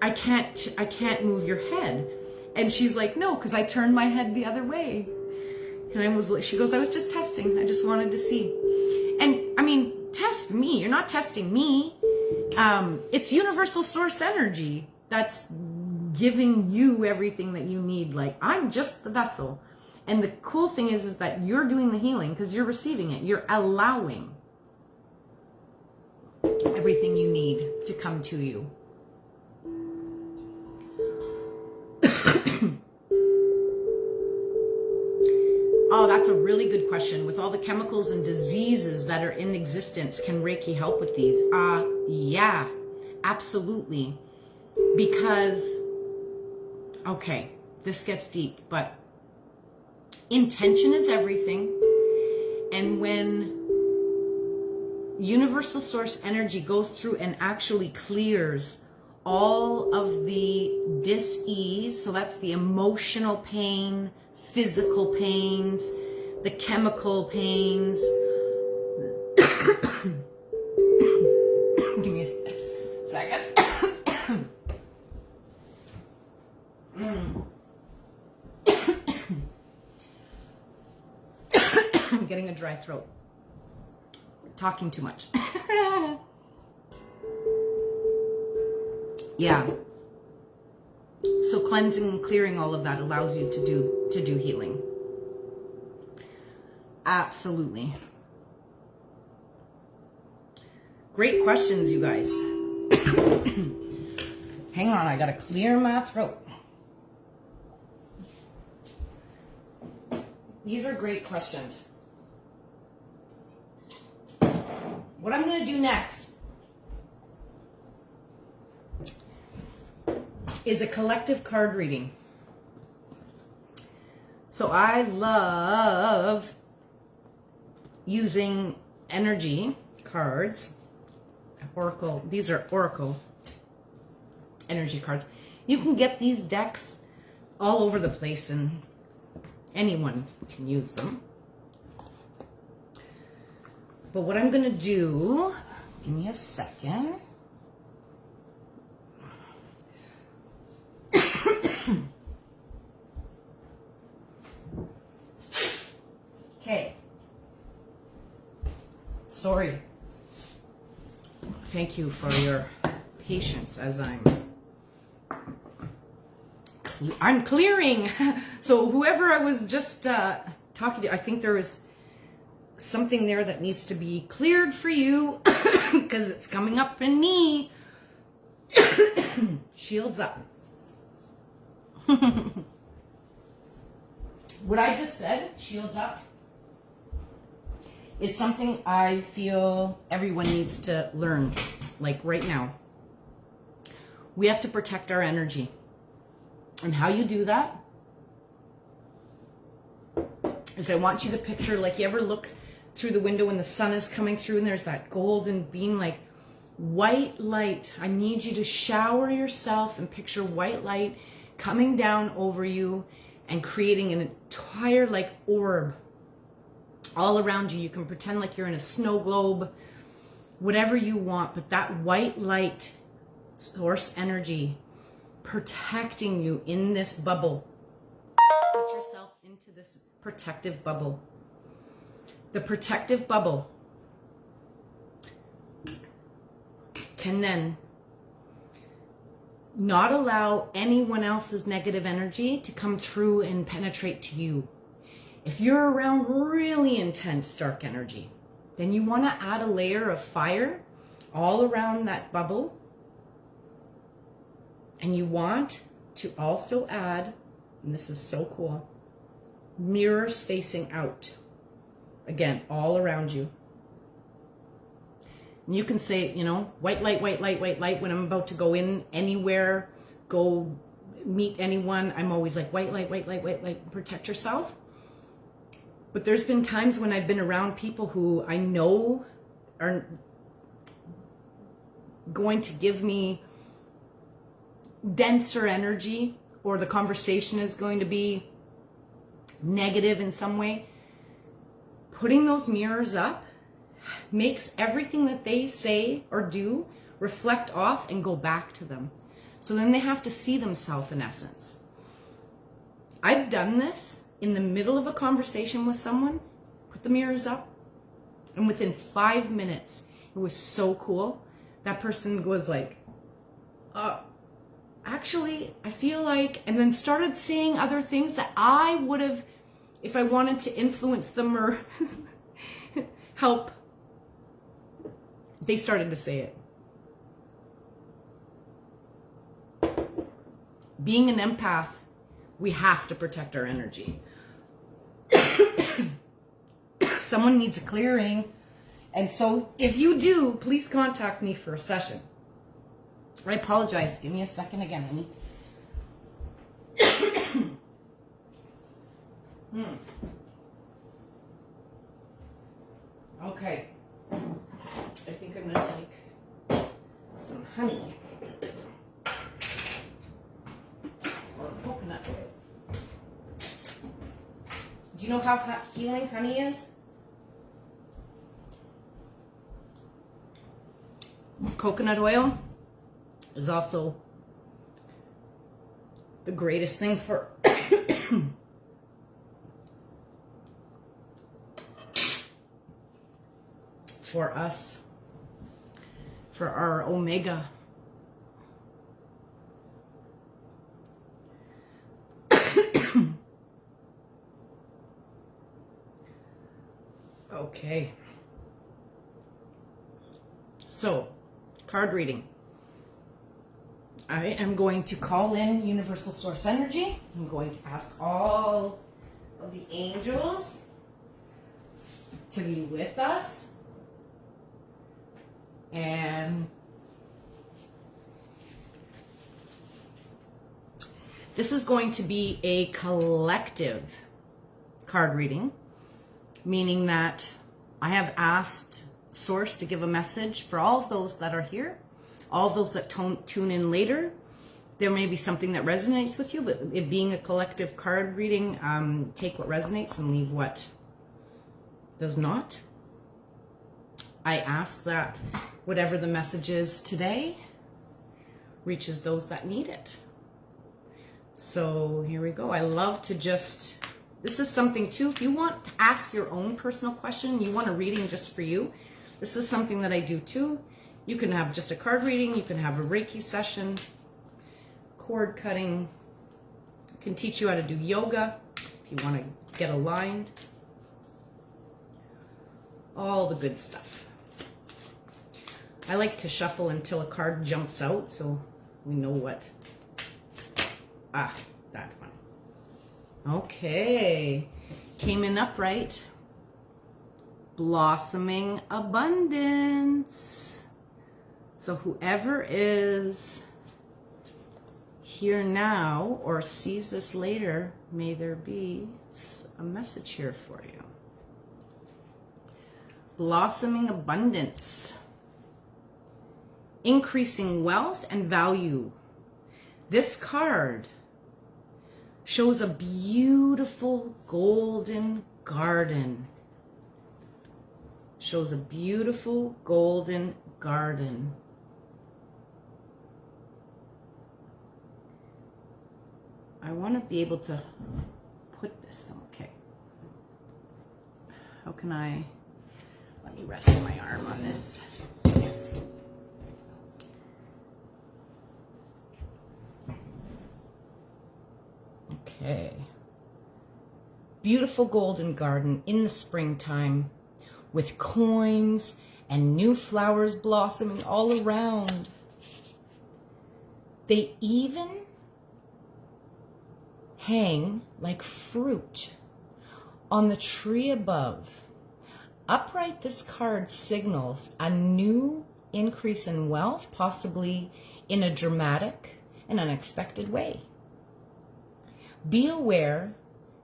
I can't move your head. And she's like, no, because I turned my head the other way. And she goes, I was just testing. I just wanted to see. And I mean, test me. You're not testing me. It's universal source energy that's giving you everything that you need. Like, I'm just the vessel. And the cool thing is that you're doing the healing because you're receiving it. You're allowing everything you need to come to you. Oh, that's a really good question. With all the chemicals and diseases that are in existence, can Reiki help with these? Yeah, absolutely. Because, okay, this gets deep, but intention is everything. And when universal source energy goes through and actually clears all of the dis-ease, so that's the emotional pain, physical pains, the chemical pains. Give me a second. I'm getting a dry throat. Talking too much. Yeah. So cleansing and clearing all of that allows you to do healing. Absolutely. Great questions, you guys. Hang on, I gotta clear my throat. These are great questions. What I'm gonna do next is a collective card reading. So I love using energy cards, Oracle. These are Oracle energy cards. You can get these decks all over the place and anyone can use them. But what I'm gonna do, give me a second. Okay. Sorry. Thank you for your patience as I'm clearing. So whoever I was just talking to, I think there was something there that needs to be cleared for you because it's coming up in me. Shields up. What I just said, shields up, is something I feel everyone needs to learn, like right now. We have to protect our energy. And how you do that is I want you to picture, like, you ever look through the window when the sun is coming through and there's that golden beam, like white light. I need you to shower yourself and picture white light coming down over you and creating an entire like orb all around you. You can pretend like you're in a snow globe, whatever you want, but that white light source energy protecting you in this bubble. Put yourself into this protective bubble. The protective bubble can then not allow anyone else's negative energy to come through and penetrate to you. If you're around really intense dark energy, then you want to add a layer of fire all around that bubble. And you want to also add, and this is so cool, mirrors facing out. Again, all around you. And you can say, you know, white light, white light, white light. When I'm about to go in anywhere, go meet anyone, I'm always like, white light, white light, white light, protect yourself. But there's been times when I've been around people who I know are going to give me denser energy, or the conversation is going to be negative in some way. Putting those mirrors up makes everything that they say or do reflect off and go back to them. So then they have to see themselves in essence. I've done this in the middle of a conversation with someone, put the mirrors up, and within 5 minutes, it was so cool. That person was like, actually, I feel like, and then started saying other things that I would have, if I wanted to influence them or help, they started to say it. Being an empath, we have to protect our energy. Someone needs a clearing. And so if you do, please contact me for a session. I apologize. Give me a second again, honey. Okay. I think I'm going to take some honey. Or coconut oil. Do you know how healing honey is? Coconut oil is also the greatest thing for for us, for our omega. Okay. So, card reading. I am going to call in Universal Source Energy. I'm going to ask all of the angels to be with us. And this is going to be a collective card reading, meaning that I have asked Source to give a message for all of those that are here, all of those that tune in later. There may be something that resonates with you, but it being a collective card reading, take what resonates and leave what does not. I ask that whatever the message is today reaches those that need it. So here we go. I love to just, this is something too, if you want to ask your own personal question, you want a reading just for you, this is something that I do too. You can have just a card reading, you can have a Reiki session, cord cutting, I can teach you how to do yoga if you want to get aligned. All the good stuff. I like to shuffle until a card jumps out so we know what. Ah, that one. Okay. Came in upright. Blossoming abundance. So whoever is here now or sees this later, may there be a message here for you. Blossoming abundance. Increasing wealth and value. This card shows a beautiful golden garden. Shows a beautiful golden garden. I want to be able to put this, okay. How can I, let me rest my arm on this. Okay. Beautiful golden garden in the springtime with coins and new flowers blossoming all around. They even hang like fruit on the tree above. Upright, this card signals a new increase in wealth, possibly in a dramatic and unexpected way. Be aware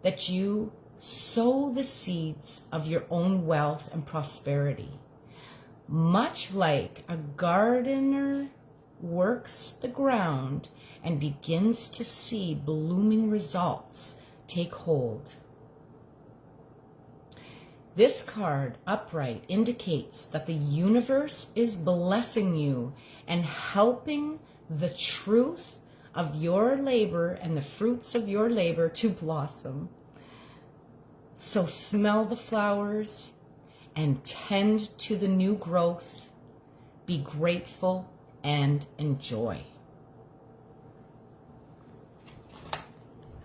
that you sow the seeds of your own wealth and prosperity. Much like a gardener works the ground and begins to see blooming results take hold. This card, upright, indicates that the universe is blessing you and helping the truth of your labor and the fruits of your labor to blossom. So smell the flowers and tend to the new growth. Be grateful and enjoy.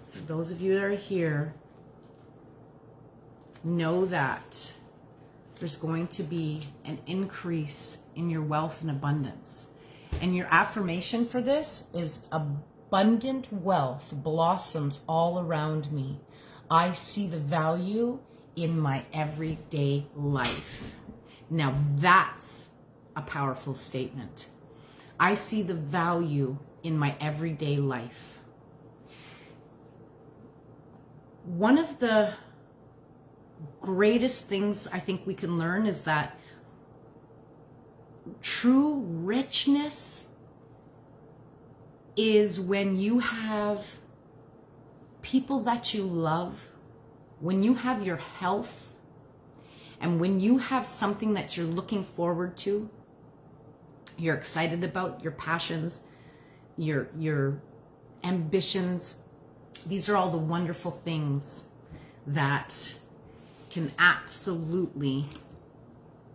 So those of you that are here, know that there's going to be an increase in your wealth and abundance. And your affirmation for this is abundant wealth blossoms all around me. I see the value in my everyday life. Now that's a powerful statement. I see the value in my everyday life. One of the greatest things I think we can learn is that true richness is when you have people that you love, when you have your health, and when you have something that you're looking forward to, you're excited about, your passions, your ambitions. These are all the wonderful things that can absolutely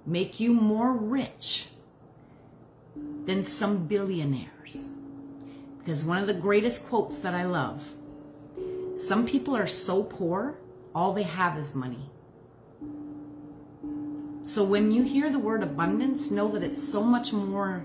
make you more rich than some billionaires. Because one of the greatest quotes that I love, some people are so poor, all they have is money. So when you hear the word abundance, know that it's so much more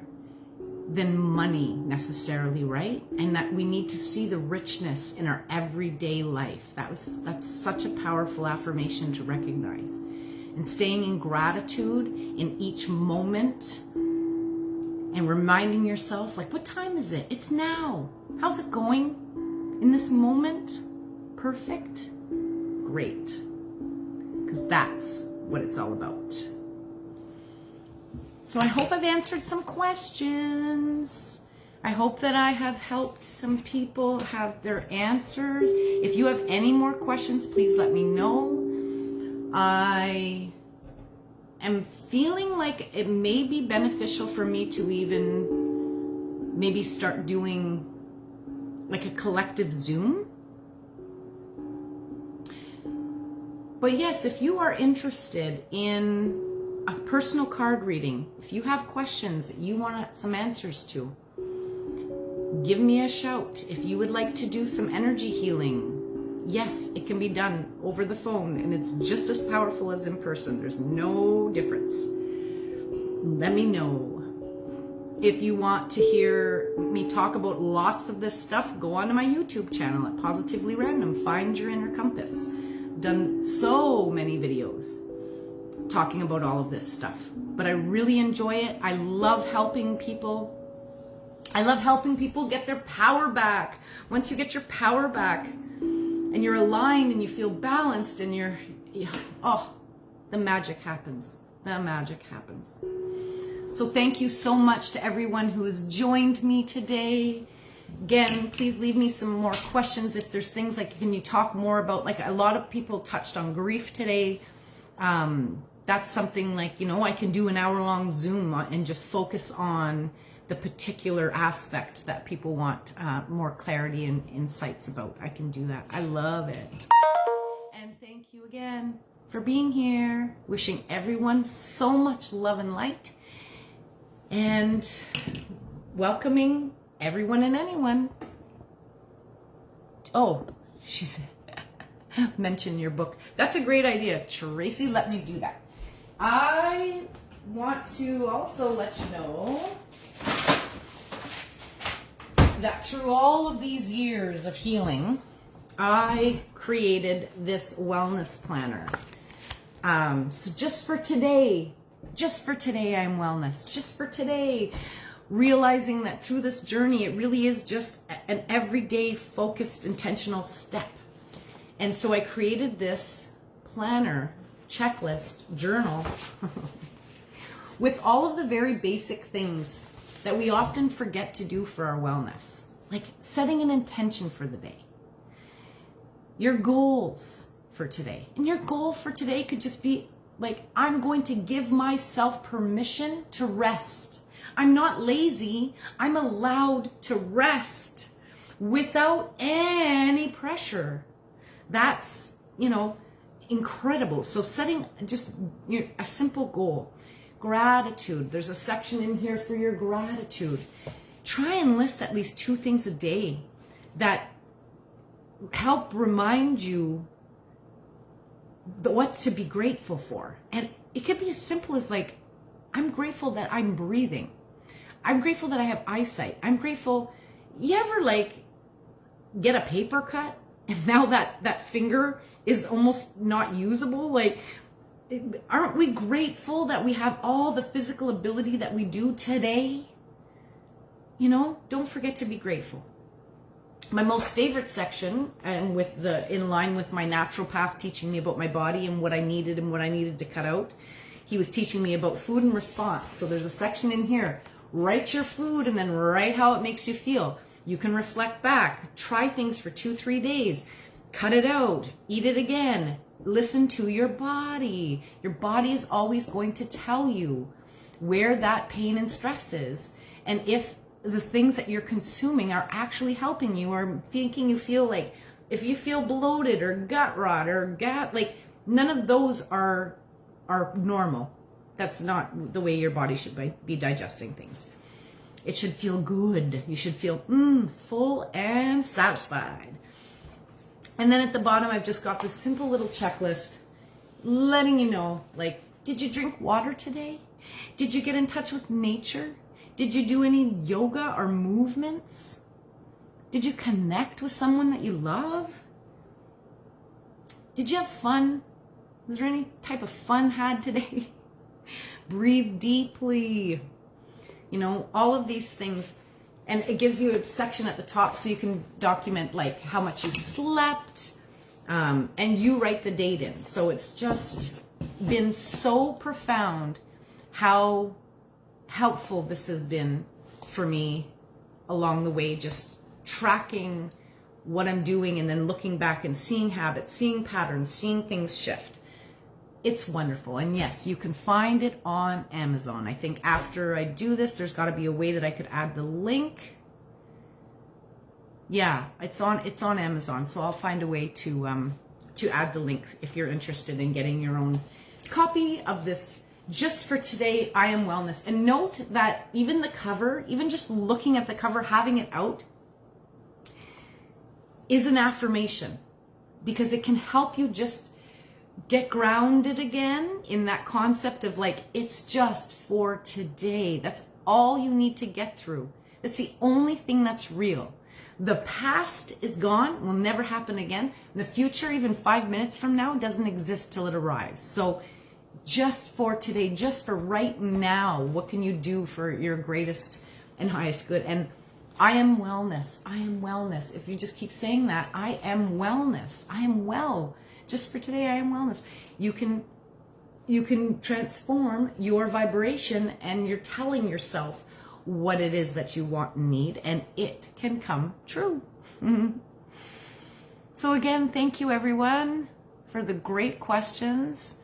than money necessarily, right? And that we need to see the richness in our everyday life. That's such a powerful affirmation to recognize. And staying in gratitude in each moment and reminding yourself, like, what time is it? It's now. How's it going in this moment? Perfect? Great. Because that's what it's all about. So I hope I've answered some questions. I hope that I have helped some people have their answers. If you have any more questions, please let me know. I am feeling like it may be beneficial for me to even maybe start doing like a collective Zoom. But yes, if you are interested in a personal card reading, if you have questions that you want some answers to, give me a shout. If you would like to do some energy healing, yes, it can be done over the phone and it's just as powerful as in person. There's no difference. Let me know. If you want to hear me talk about lots of this stuff, go onto my YouTube channel at Positively Random. Find your inner compass. I've done so many videos talking about all of this stuff, but I really enjoy it. I love helping people. I love helping people get their power back. Once you get your power back and you're aligned and you feel balanced and the magic happens. The magic happens. So thank you so much to everyone who has joined me today. Again, please leave me some more questions if there's things like, can you talk more about, like a lot of people touched on grief today. That's something like, I can do an hour-long Zoom and just focus on the particular aspect that people want more clarity and insights about. I can do that. I love it. And thank you again for being here. Wishing everyone so much love and light. And welcoming everyone and anyone. Oh, she said, mention your book. That's a great idea, Tracy. Let me do that. I want to also let you know that through all of these years of healing, I created this wellness planner. So just for today, I am wellness. Just for today, realizing that through this journey, it really is just an everyday focused, intentional step. And so I created this planner, checklist, journal with all of the very basic things that we often forget to do for our wellness, like setting an intention for the day, your goals for today. And your goal for today could just be like, I'm going to give myself permission to rest. I'm not lazy. I'm allowed to rest without any pressure. That's, incredible. So setting just a simple goal. Gratitude. There's a section in here for your gratitude. Try and list at least 2 things a day that help remind you what to be grateful for. And it could be as simple as like, I'm grateful that I'm breathing. I'm grateful that I have eyesight. I'm grateful. You ever like get a paper cut and now that finger is almost not usable? Like, aren't we grateful that we have all the physical ability that we do today? Don't forget to be grateful. My most favorite section, and in line with my naturopath teaching me about my body and what I needed to cut out, he was teaching me about food and response. So there's a section in here. Write your food and then write how it makes you feel. You can reflect back, try things for 2-3 days, cut it out, eat it again. Listen to your body. Your body is always going to tell you where that pain and stress is. And if the things that you're consuming are actually helping you or thinking you feel like, if you feel bloated or gut rot or none of those are normal. That's not the way your body should be digesting things. It should feel good. You should feel full and satisfied. And then at the bottom, I've just got this simple little checklist letting you know, like, did you drink water today? Did you get in touch with nature? Did you do any yoga or movements? Did you connect with someone that you love? Did you have fun? Was there any type of fun had today? Breathe deeply. All of these things. And it gives you a section at the top so you can document like how much you slept, and you write the date in. So it's just been so profound how helpful this has been for me along the way, just tracking what I'm doing and then looking back and seeing habits, seeing patterns, seeing things shift. It's wonderful. And yes, you can find it on Amazon. I think after I do this, there's got to be a way that I could add the link. Yeah, it's on Amazon. So I'll find a way to add the link if you're interested in getting your own copy of this. Just for today, I am wellness. And note that even the cover, even just looking at the cover, having it out, is an affirmation, because it can help you just get grounded again in that concept of like, it's just for today. That's all you need to get through. That's the only thing that's real. The past is gone, will never happen again. The future, even 5 minutes from now, doesn't exist till it arrives. So just for today, just for right now, what can you do for your greatest and highest good? And I am wellness. I am wellness. If you just keep saying that, I am wellness. I am well. Just for today, I am wellness. You can transform your vibration, and you're telling yourself what it is that you want and need, and it can come true. So again, thank you everyone for the great questions.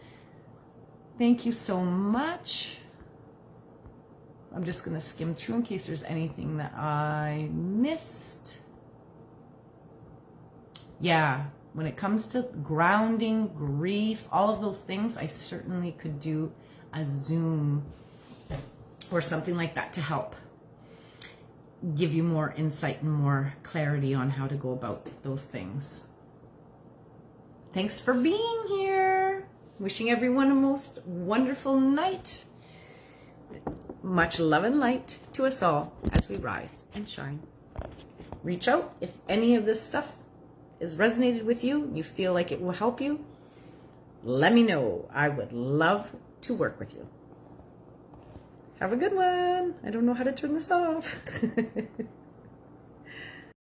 Thank you so much. I'm just going to skim through in case there's anything that I missed. Yeah. When it comes to grounding, grief, all of those things, I certainly could do a Zoom or something like that to help give you more insight and more clarity on how to go about those things. Thanks for being here. Wishing everyone a most wonderful night. Much love and light to us all as we rise and shine. Reach out if any of this stuff is resonated with you, you feel like it will help you. let me know. I would love to work with you. Have a good one. I don't know how to turn this off.